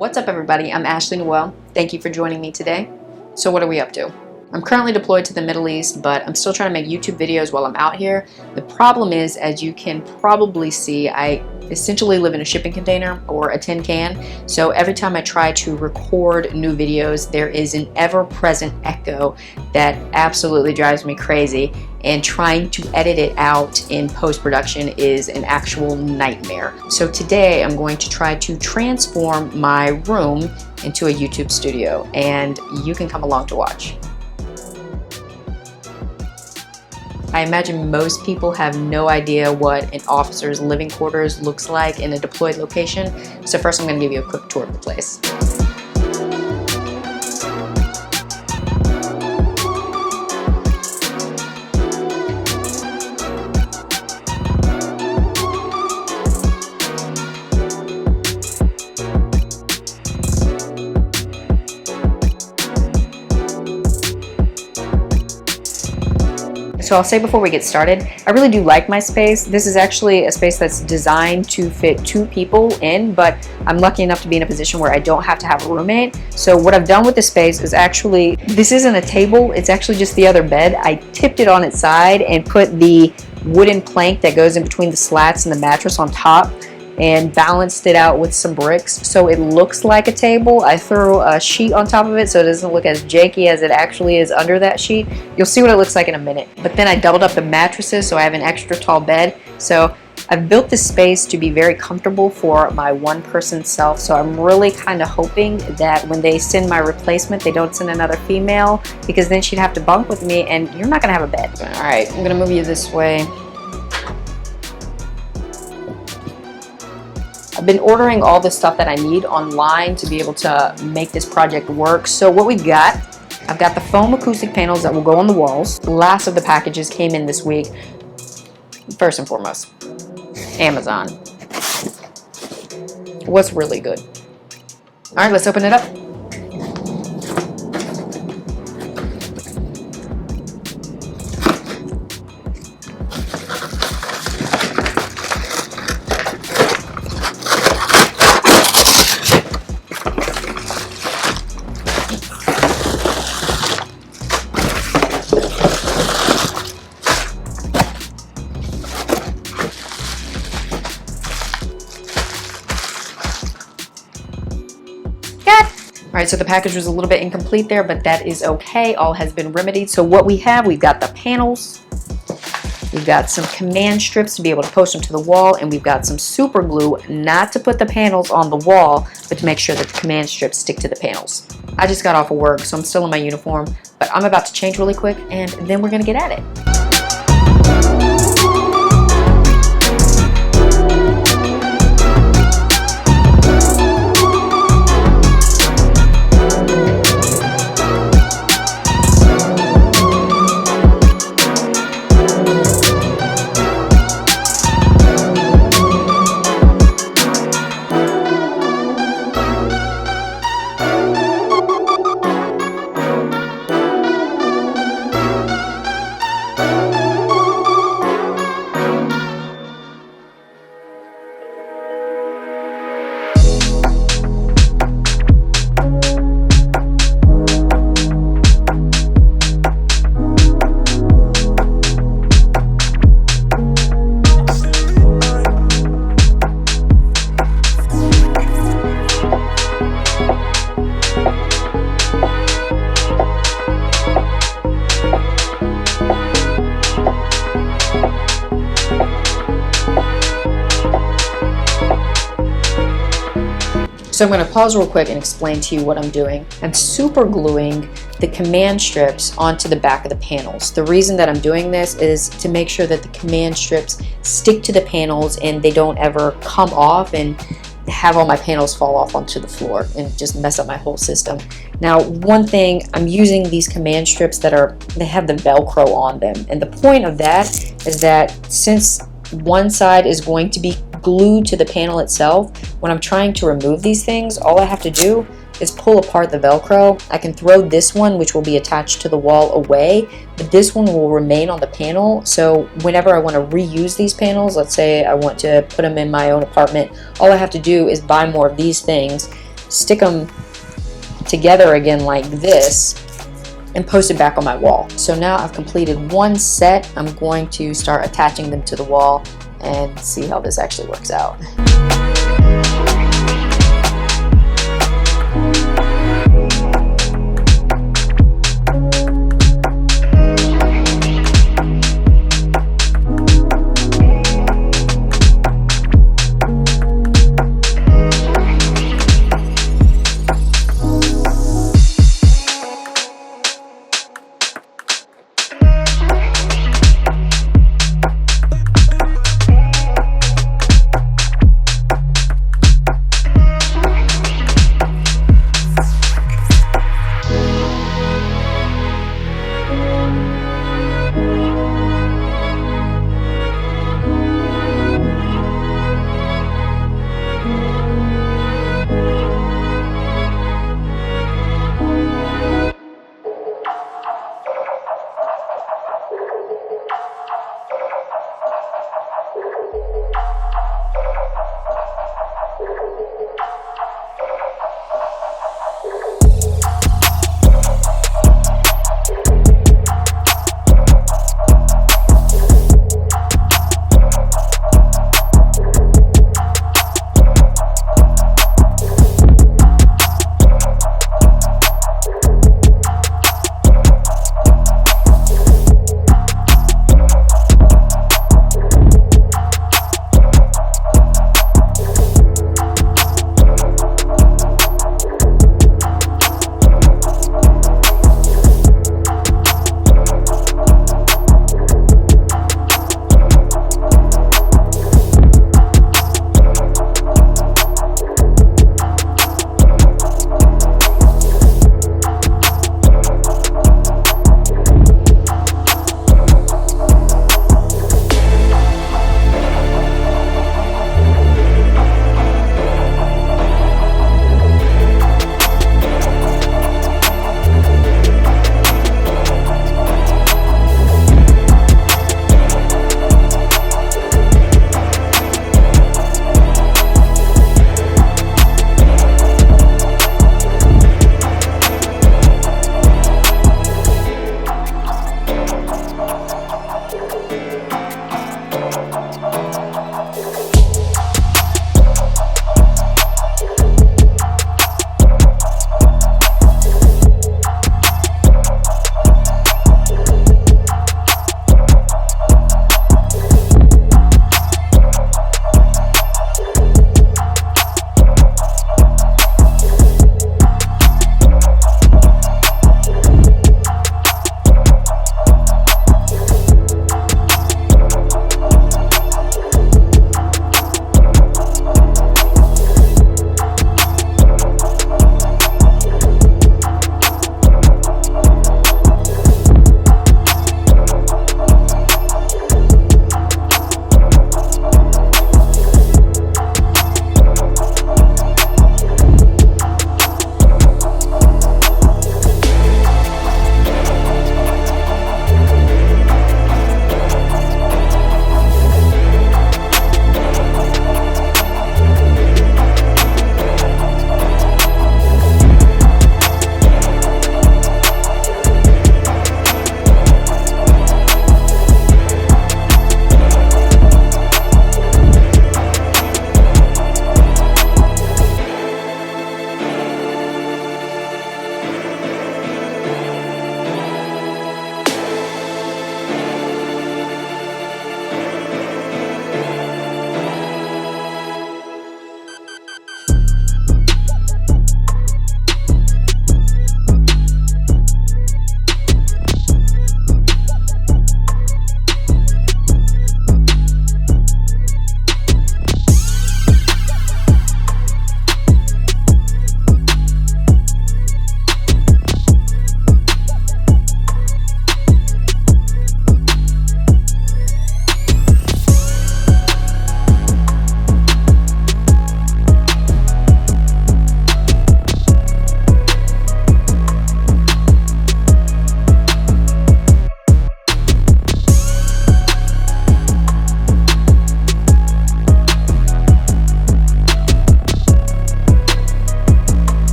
What's up, everybody? I'm Ashley Noel. Thank you for joining me today. So what are we up to? I'm currently deployed to the Middle East, but I'm still trying to make YouTube videos while I'm out here. The problem is, as you can probably see, I essentially live in a shipping container or a tin can. So every time I try to record new videos, there is an ever-present echo that absolutely drives me crazy. And trying to edit it out in post-production is an actual nightmare. So today I'm going to try to transform my room into a YouTube studio, and you can come along to watch. I imagine most people have no idea what an officer's living quarters looks like in a deployed location. So first I'm going to give you a quick tour of the place. So I'll say before we get started, I really do like my space. This is actually a space that's designed to fit 2 people in, but I'm lucky enough to be in a position where I don't have to have a roommate. So what I've done with this space is actually, this isn't a table, it's actually just the other bed. I tipped it on its side and put the wooden plank that goes in between the slats and the mattress on top and balanced it out with some bricks so it looks like a table. I threw a sheet on top of it so it doesn't look as janky as it actually is under that sheet. You'll see what it looks like in a minute. But then I doubled up the mattresses so I have an extra tall bed. So I've built this space to be very comfortable for my one-person self. So I'm really kind of hoping that when they send my replacement, they don't send another female, because then she'd have to bunk with me and you're not gonna have a bed. All right, I'm gonna move you this way. I've been ordering all the stuff that I need online to be able to make this project work. So what we've got, I've got the foam acoustic panels that will go on the walls. The last of the packages came in this week. First and foremost, Amazon. What's really good? All right, let's open it up. All right, so the package was a little bit incomplete there, but that is okay. All has been remedied. So what we have, we've got the panels, we've got some command strips to be able to post them to the wall, and we've got some super glue, not to put the panels on the wall, but to make sure that the command strips stick to the panels. I just got off of work, so I'm still in my uniform, but I'm about to change really quick, and then we're gonna get at it. So I'm going to pause real quick and explain to you what I'm doing. I'm super gluing the command strips onto the back of the panels. The reason that I'm doing this is to make sure that the command strips stick to the panels and they don't ever come off and have all my panels fall off onto the floor and just mess up my whole system. Now, one thing, I'm using these command strips that they have the Velcro on them. And the point of that is that since one side is going to be glued to the panel itself, when I'm trying to remove these things, all I have to do is pull apart the Velcro. I can throw this one, which will be attached to the wall, away, but this one will remain on the panel. So whenever I want to reuse these panels, let's say I want to put them in my own apartment, all I have to do is buy more of these things, stick them together again like this, and post it back on my wall. So now I've completed one set. I'm going to start attaching them to the wall and see how this actually works out.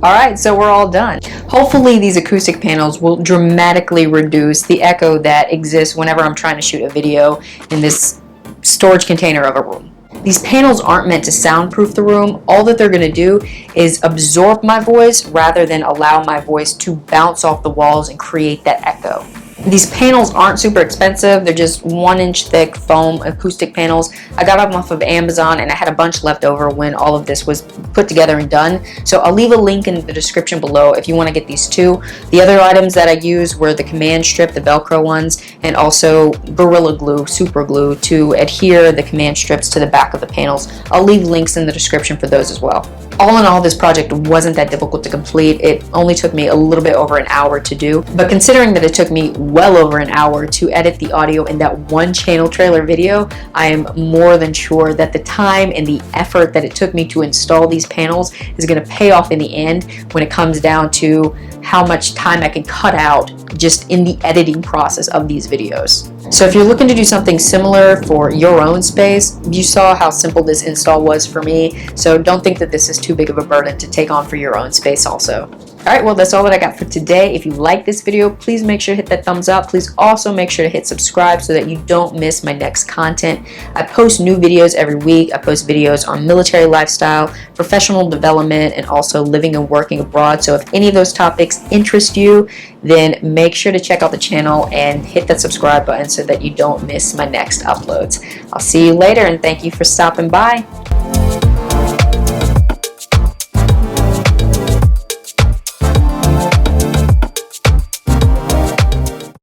Alright, so we're all done. Hopefully these acoustic panels will dramatically reduce the echo that exists whenever I'm trying to shoot a video in this storage container of a room. These panels aren't meant to soundproof the room. All that they're going to do is absorb my voice rather than allow my voice to bounce off the walls and create that echo. These panels aren't super expensive. They're just 1-inch thick foam acoustic panels. I got them off of Amazon and I had a bunch left over when all of this was put together and done. So I'll leave a link in the description below if you want to get these too. The other items that I used were the command strip, the Velcro ones, and also Gorilla Glue, super glue to adhere the command strips to the back of the panels. I'll leave links in the description for those as well. All in all, this project wasn't that difficult to complete. It only took me a little bit over an hour to do, but considering that it took me well over an hour to edit the audio in that one channel trailer video, I am more than sure that the time and the effort that it took me to install these panels is going to pay off in the end when it comes down to how much time I can cut out just in the editing process of these videos. So if you're looking to do something similar for your own space, you saw how simple this install was for me, so don't think that this is too big of a burden to take on for your own space also. Alright, well that's all that I got for today. If you like this video, please make sure to hit that thumbs up. Please also make sure to hit subscribe so that you don't miss my next content. I post new videos every week. I post videos on military lifestyle, professional development, and also living and working abroad. So if any of those topics interest you, then make sure to check out the channel and hit that subscribe button so that you don't miss my next uploads. I'll see you later and thank you for stopping by.